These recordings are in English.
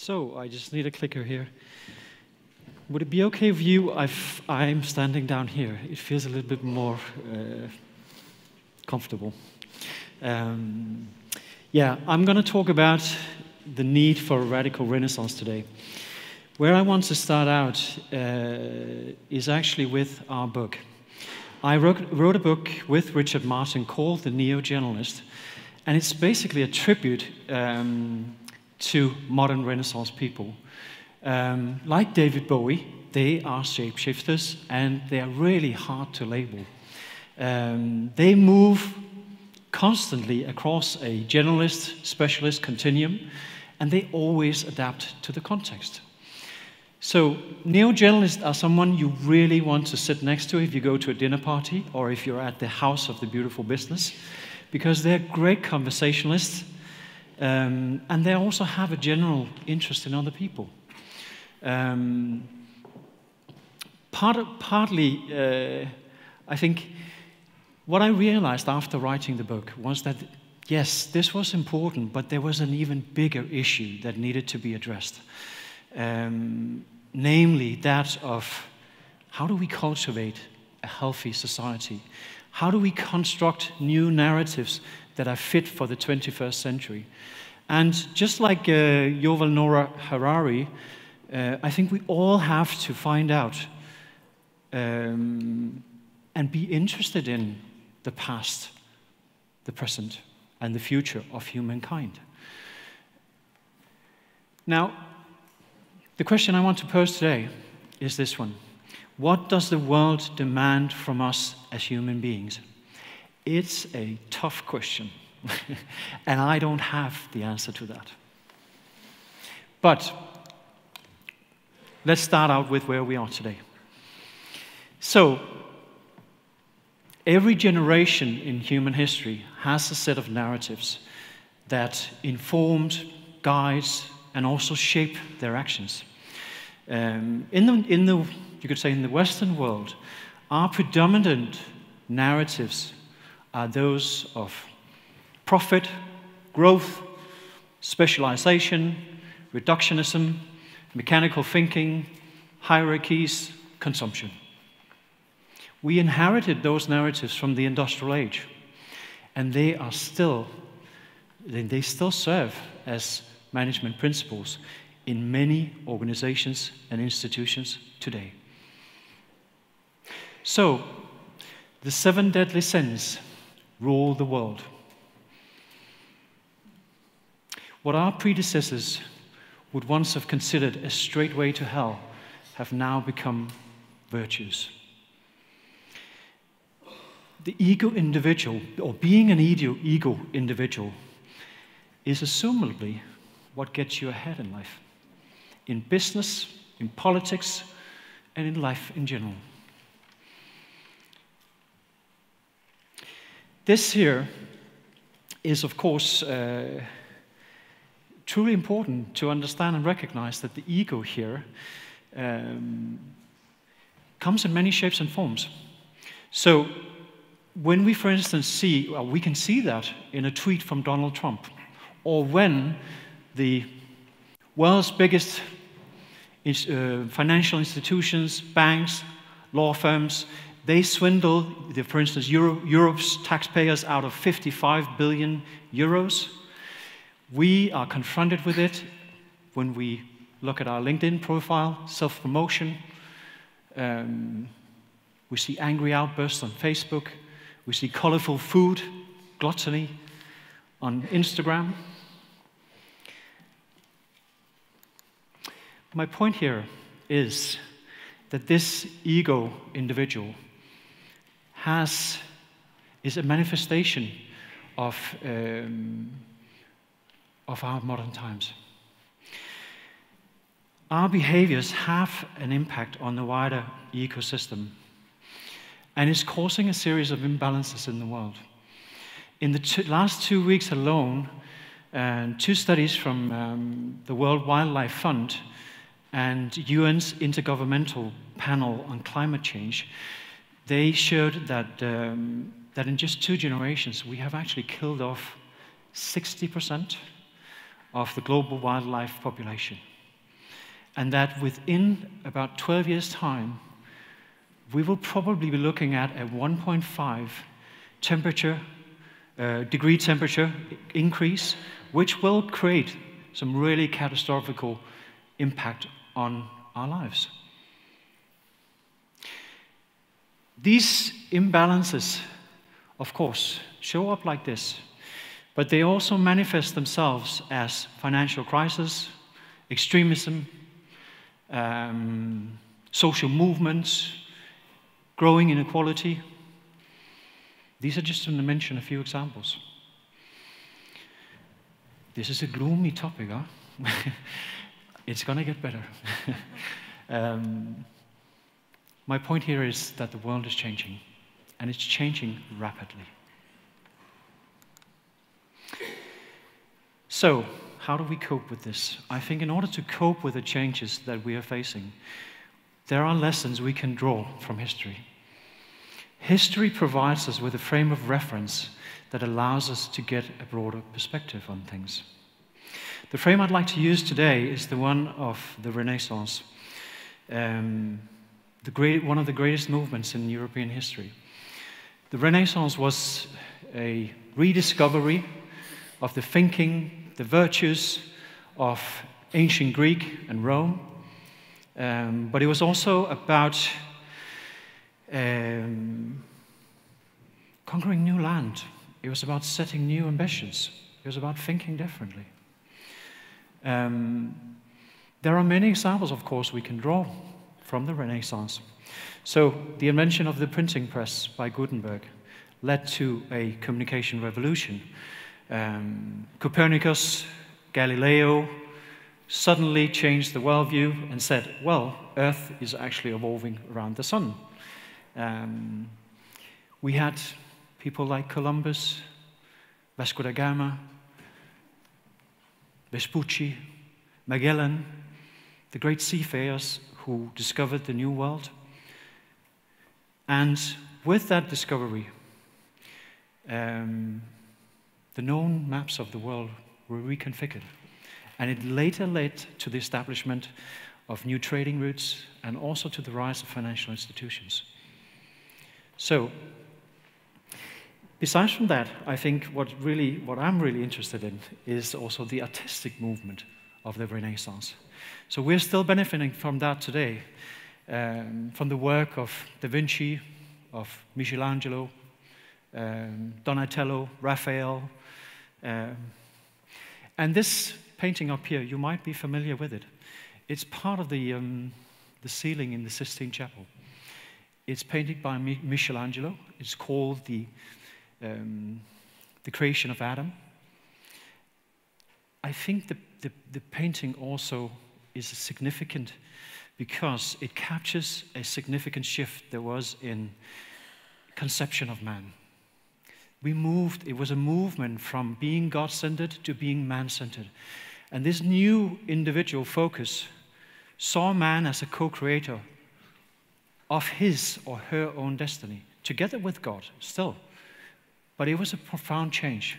So I just need a clicker here. Would it be okay with you if I'm standing down here? It feels a little bit more comfortable. Yeah, I'm going to talk about the need for a radical renaissance today. Where I want to start out is actually with our book. I wrote a book with Richard Martin called The Neo-Generalist, and it's basically a tribute to modern Renaissance people. Like David Bowie, they are shapeshifters, and they are really hard to label. They move constantly across a generalist, specialist continuum, and they always adapt to the context. So neo-generalists are someone you really want to sit next to if you go to a dinner party or if you're at the house of the beautiful business, because they're great conversationalists, and they also have a general interest in other people. Partly, I think what I realized after writing the book was that, yes, this was important, but there was an even bigger issue that needed to be addressed. Namely that of how do we cultivate a healthy society? How do we construct new narratives that are fit for the 21st century? And just like Yuval Noah Harari, I think we all have to find out and be interested in the past, the present, and the future of humankind. Now, the question I want to pose today is this one. What does the world demand from us as human beings? It's a tough question, and I don't have the answer to that. But let's start out with where we are today. So, every generation in human history has a set of narratives that informed, guides, and also shape their actions. You could say in the Western world, our predominant narratives are those of profit, growth, specialization, reductionism, mechanical thinking, hierarchies, consumption. We inherited those narratives from the industrial age, and they still serve as management principles in many organizations and institutions today. So, the 7 deadly sins rule the world. What our predecessors would once have considered a straight way to hell have now become virtues. The ego individual, or being an ego individual, is assumably what gets you ahead in life. In business, in politics, and in life in general. This here is, of course, truly important to understand and recognize that the ego here comes in many shapes and forms. So, when we, for instance, we can see that in a tweet from Donald Trump, or when the world's biggest financial institutions, banks, law firms, they swindle, for instance, Europe's taxpayers out of 55 billion euros. We are confronted with it when we look at our LinkedIn profile, self-promotion. We see angry outbursts on Facebook. We see colorful food, gluttony on Instagram. My point here is that this ego individual is a manifestation of our modern times. Our behaviors have an impact on the wider ecosystem, and it's causing a series of imbalances in the world. In the last 2 weeks alone, 2 studies from the World Wildlife Fund and UN's Intergovernmental Panel on Climate Change, they showed that in just 2 generations, we have actually killed off 60% of the global wildlife population. and that within about 12 years' time, we will probably be looking at a 1.5 degree temperature increase, which will create some really catastrophic impact on our lives. These imbalances, of course, show up like this, but they also manifest themselves as financial crisis, extremism, social movements, growing inequality. These are just to mention a few examples. This is a gloomy topic, huh? It's going to get better. My point here is that the world is changing, and it's changing rapidly. So, how do we cope with this? I think in order to cope with the changes that we are facing, there are lessons we can draw from history. History provides us with a frame of reference that allows us to get a broader perspective on things. The frame I'd like to use today is the one of the Renaissance, one of the greatest movements in European history. The Renaissance was a rediscovery of the thinking, the virtues of ancient Greek and Rome, but it was also about conquering new land. It was about setting new ambitions. It was about thinking differently. There are many examples, of course, we can draw from the Renaissance. So, the invention of the printing press by Gutenberg led to a communication revolution. Copernicus, Galileo suddenly changed the worldview and said, well, Earth is actually evolving around the sun. We had people like Columbus, Vasco da Gama, Vespucci, Magellan, the great seafarers who discovered the New World. And with that discovery, the known maps of the world were reconfigured. And it later led to the establishment of new trading routes and also to the rise of financial institutions. So, besides from that, I think what I'm really interested in is also the artistic movement of the Renaissance. So we're still benefiting from that today, from the work of Da Vinci, of Michelangelo, Donatello, Raphael. And this painting up here, you might be familiar with it. It's part of the ceiling in the Sistine Chapel. It's painted by Michelangelo. It's called the creation of Adam. I think the painting also is significant because it captures a significant shift there was in conception of man. It was a movement from being God-centered to being man-centered. And this new individual focus saw man as a co-creator of his or her own destiny, together with God, still. But it was a profound change.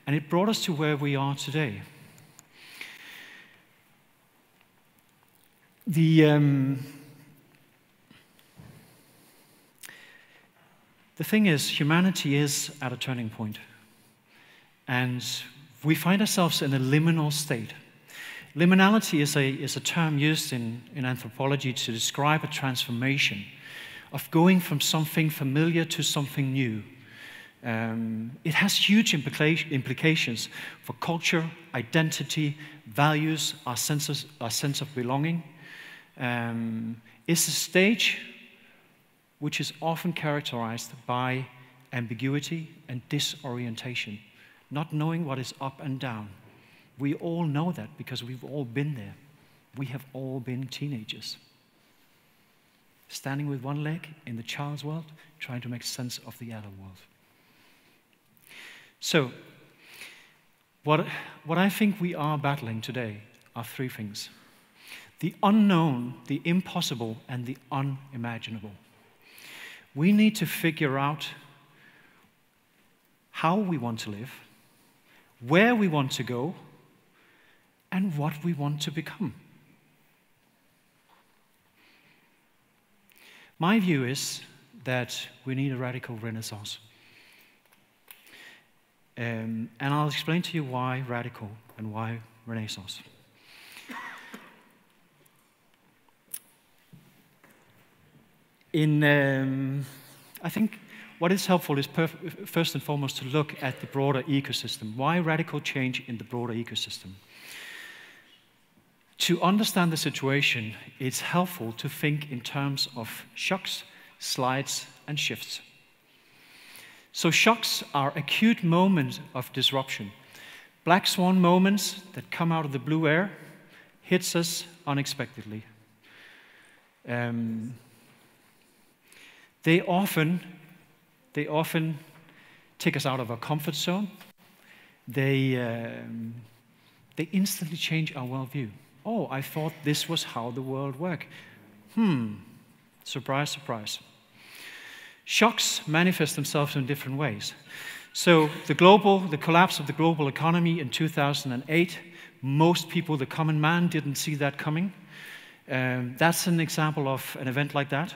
And it brought us to where we are today. The thing is, humanity is at a turning point. And we find ourselves in a liminal state. Liminality is a term used in anthropology to describe a transformation of going from something familiar to something new. It has huge implications for culture, identity, values, our sense of belonging. It's a stage which is often characterized by ambiguity and disorientation, not knowing what is up and down. We all know that because we've all been there. We have all been teenagers, standing with one leg in the child's world, trying to make sense of the adult world. So, what I think we are battling today are three things: the unknown, the impossible, and the unimaginable. We need to figure out how we want to live, where we want to go, and what we want to become. My view is that we need a radical renaissance. And I'll explain to you why radical and why renaissance. I think what is helpful is first and foremost to look at the broader ecosystem. Why radical change in the broader ecosystem? To understand the situation, it's helpful to think in terms of shocks, slides, and shifts. So shocks are acute moments of disruption. Black swan moments that come out of the blue air, hits us unexpectedly. They often take us out of our comfort zone. They instantly change our worldview. Oh, I thought this was how the world worked. Surprise, surprise. Shocks manifest themselves in different ways. So the collapse of the global economy in 2008, most people, the common man, didn't see that coming. That's an example of an event like that.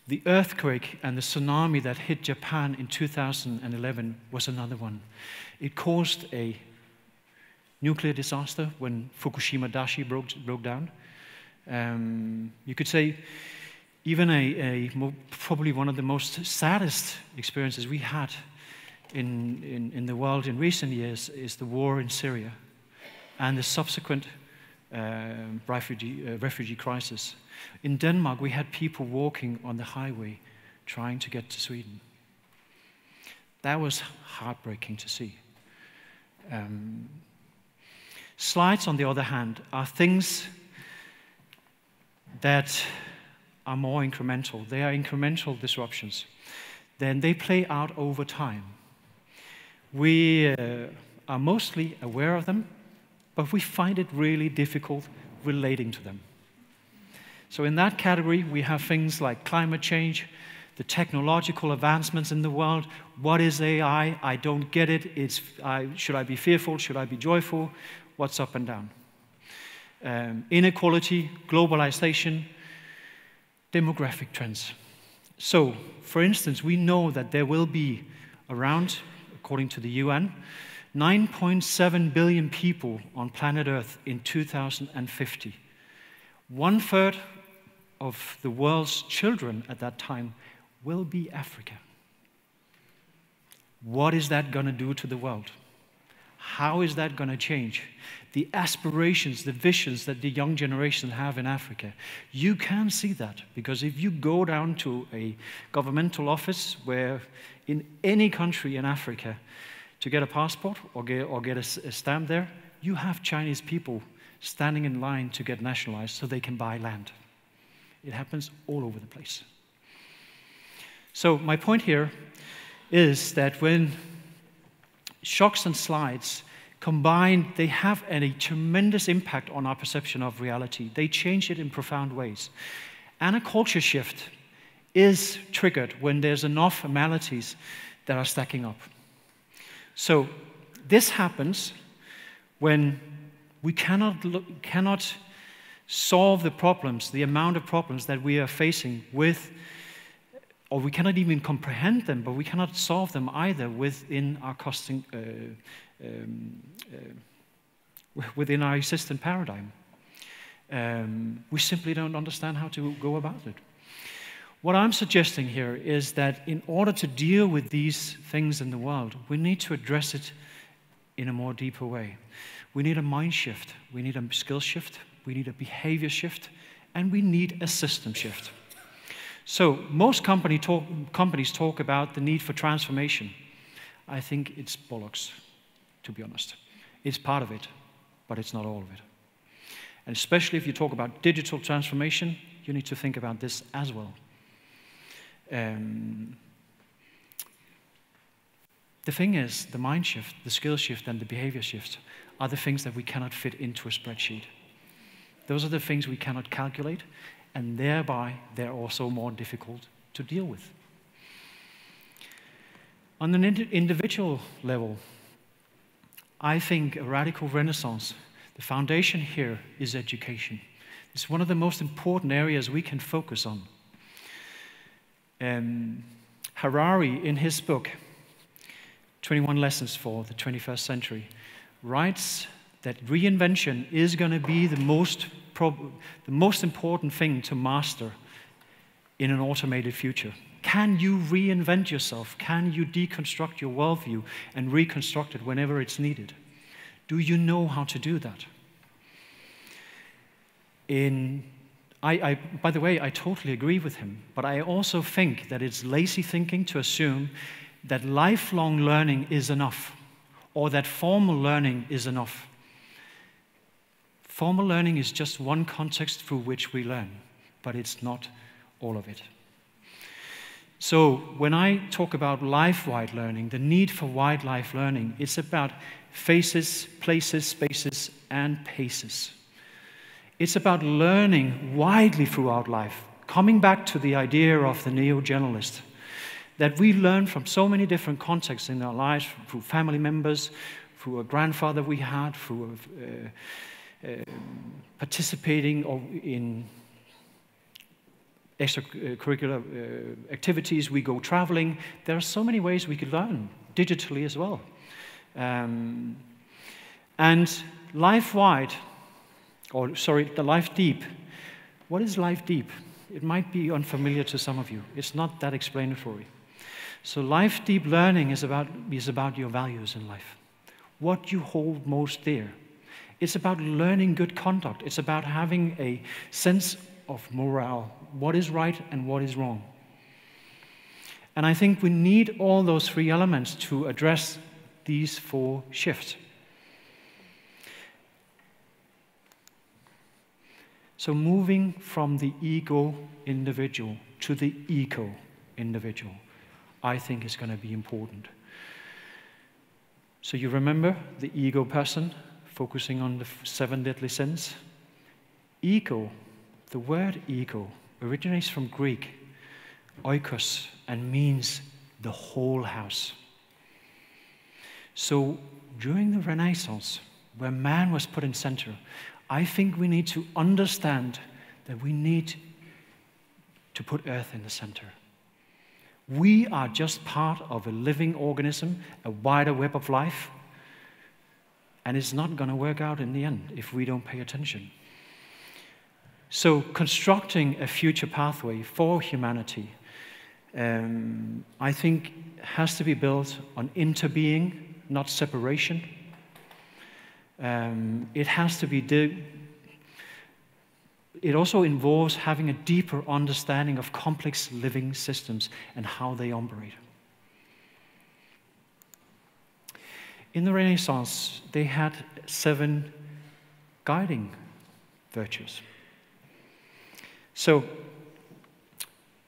The earthquake and the tsunami that hit Japan in 2011 was another one. It caused a nuclear disaster when Fukushima Daiichi broke down. You could say even probably one of the most saddest experiences we had in the world in recent years is the war in Syria and the subsequent refugee crisis. In Denmark, we had people walking on the highway trying to get to Sweden. That was heartbreaking to see. Slides, on the other hand, are things that are more incremental. They are incremental disruptions. Then they play out over time. We are mostly aware of them, but we find it really difficult relating to them. So in that category, we have things like climate change, the technological advancements in the world. What is AI? I don't get it. Should I be fearful? Should I be joyful? What's up and down? Inequality, globalization, demographic trends. So, for instance, we know that there will be around, according to the UN, 9.7 billion people on planet Earth in 2050. 1/3 of the world's children at that time will be Africa. What is that going to do to the world? How is that going to change? The aspirations, the visions that the young generation have in Africa. You can see that, because if you go down to a governmental office where in any country in Africa to get a passport or get a stamp there, you have Chinese people standing in line to get nationalized so they can buy land. It happens all over the place. So my point here is that when shocks and slides combined, they have a tremendous impact on our perception of reality. They change it in profound ways. And a culture shift is triggered when there's enough anomalies that are stacking up. So this happens when we cannot solve the problems, the amount of problems that we are facing with, or we cannot even comprehend them, but we cannot solve them either within our within our existing paradigm. We simply don't understand how to go about it. What I'm suggesting here is that in order to deal with these things in the world, we need to address it in a more deeper way. We need a mind shift, we need a skill shift, we need a behavior shift, and we need a system shift. So most companies talk about the need for transformation. I think it's bollocks, to be honest. It's part of it, but it's not all of it. And especially if you talk about digital transformation, you need to think about this as well. The thing is, the mind shift, the skill shift, and the behavior shift are the things that we cannot fit into a spreadsheet. Those are the things we cannot calculate, and thereby they're also more difficult to deal with. On an individual level, I think a radical renaissance, the foundation here is education. It's one of the most important areas we can focus on. Harari, in his book, 21 Lessons for the 21st Century, writes that reinvention is going to be the most important thing to master in an automated future. Can you reinvent yourself? Can you deconstruct your worldview and reconstruct it whenever it's needed? Do you know how to do that? By the way, I totally agree with him, but I also think that it's lazy thinking to assume that lifelong learning is enough, or that formal learning is enough. Formal learning is just one context through which we learn, but it's not all of it. So when I talk about life-wide learning, the need for wide life learning, it's about phases, places, spaces, and paces. It's about learning widely throughout life, coming back to the idea of the Neo-Generalist, that we learn from so many different contexts in our lives, through family members, through a grandfather we had, through participating in extracurricular activities, we go traveling. There are so many ways we could learn, digitally as well. And life-wide, the life deep. What is life deep? It might be unfamiliar to some of you. It's not that explanatory. So life deep learning is about your values in life, what you hold most dear. It's about learning good conduct. It's about having a sense of morale, what is right and what is wrong. And I think we need all those three elements to address these 4 shifts. So moving from the ego individual to the eco individual, I think is going to be important. So you remember the ego person focusing on the 7 deadly sins? Ego, the word ego, originates from Greek, oikos, and means the whole house. So during the Renaissance, where man was put in center, I think we need to understand that we need to put Earth in the center. We are just part of a living organism, a wider web of life, and it's not going to work out in the end if we don't pay attention. So constructing a future pathway for humanity, I think, has to be built on interbeing, not separation. It has to be it also involves having a deeper understanding of complex living systems and how they operate. In the Renaissance, they had 7 guiding virtues. So,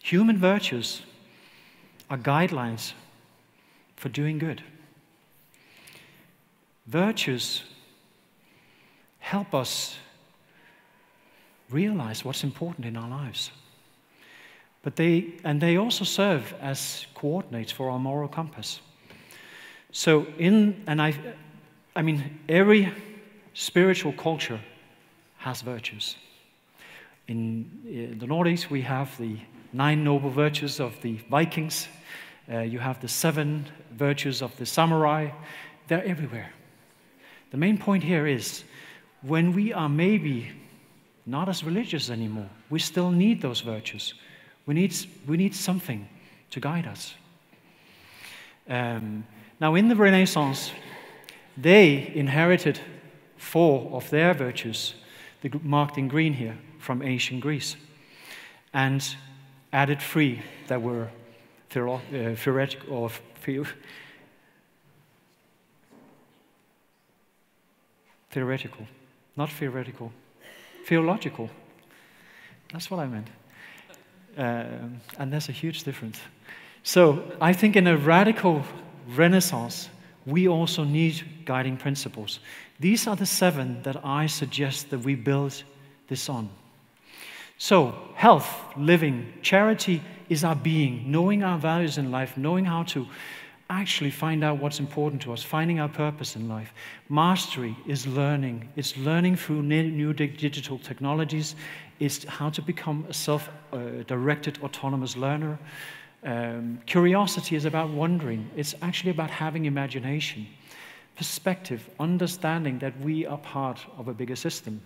human virtues are guidelines for doing good. Virtues help us realize what's important in our lives. But they also serve as coordinates for our moral compass. So every spiritual culture has virtues. In the Nordics, we have the 9 noble virtues of the Vikings. You have the 7 virtues of the samurai. They're everywhere. The main point here is, when we are maybe not as religious anymore, we still need those virtues. We need something to guide us. Now, in the Renaissance, they inherited 4 of their virtues, marked in green here, from ancient Greece, and added 3 that were theoretical. Not theoretical. Theological. That's what I meant. And there's a huge difference. So I think in a radical Renaissance, we also need guiding principles. These are the 7 that I suggest that we build this on. So health, living, charity is our being, knowing our values in life, knowing how to actually find out what's important to us, finding our purpose in life. Mastery is learning. It's learning through new digital technologies. It's how to become a self-directed, autonomous learner. Curiosity is about wondering. It's actually about having imagination, perspective, understanding that we are part of a bigger system.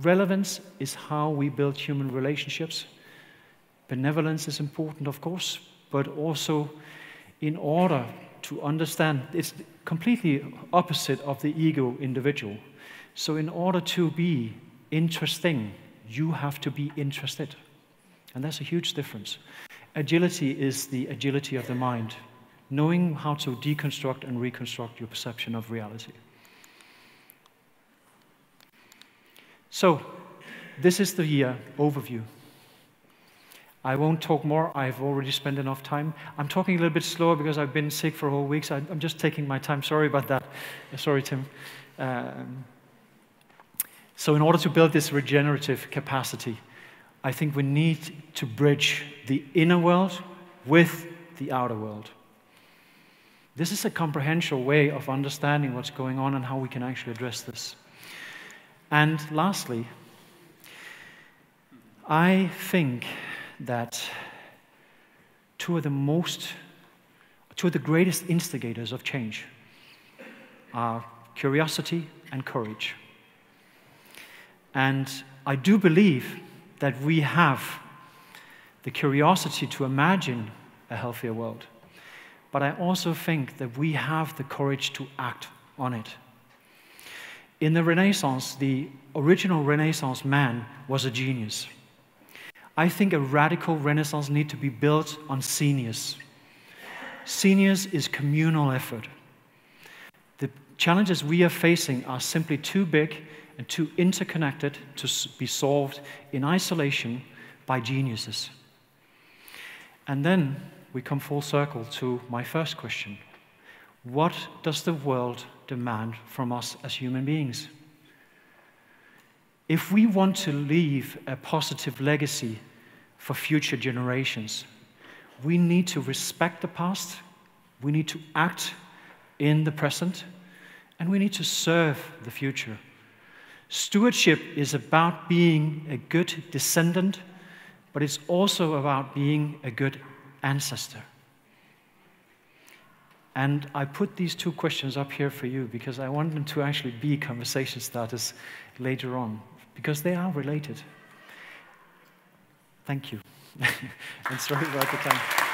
Relevance is how we build human relationships. Benevolence is important, of course, but also in order to understand, it's completely opposite of the ego individual. So in order to be interesting, you have to be interested. And that's a huge difference. Agility is the agility of the mind, knowing how to deconstruct and reconstruct your perception of reality. So, this is the overview. I won't talk more. I've already spent enough time. I'm talking a little bit slower because I've been sick for a whole week, so I'm just taking my time. Sorry about that. Sorry, Tim. So in order to build this regenerative capacity, I think we need to bridge the inner world with the outer world. This is a comprehensive way of understanding what's going on and how we can actually address this. And lastly, I think that two of the greatest instigators of change are curiosity and courage. And I do believe that we have the curiosity to imagine a healthier world. But I also think that we have the courage to act on it. In the Renaissance, the original Renaissance man was a genius. I think a radical Renaissance needs to be built on seniors. Seniors is communal effort. The challenges we are facing are simply too big and too interconnected to be solved in isolation by geniuses. And then we come full circle to my first question. What does the world demand from us as human beings? If we want to leave a positive legacy for future generations, we need to respect the past, we need to act in the present, and we need to serve the future. Stewardship is about being a good descendant, but it's also about being a good ancestor. And I put these two questions up here for you because I want them to actually be conversation starters later on, because they are related. Thank you. And sorry about the time.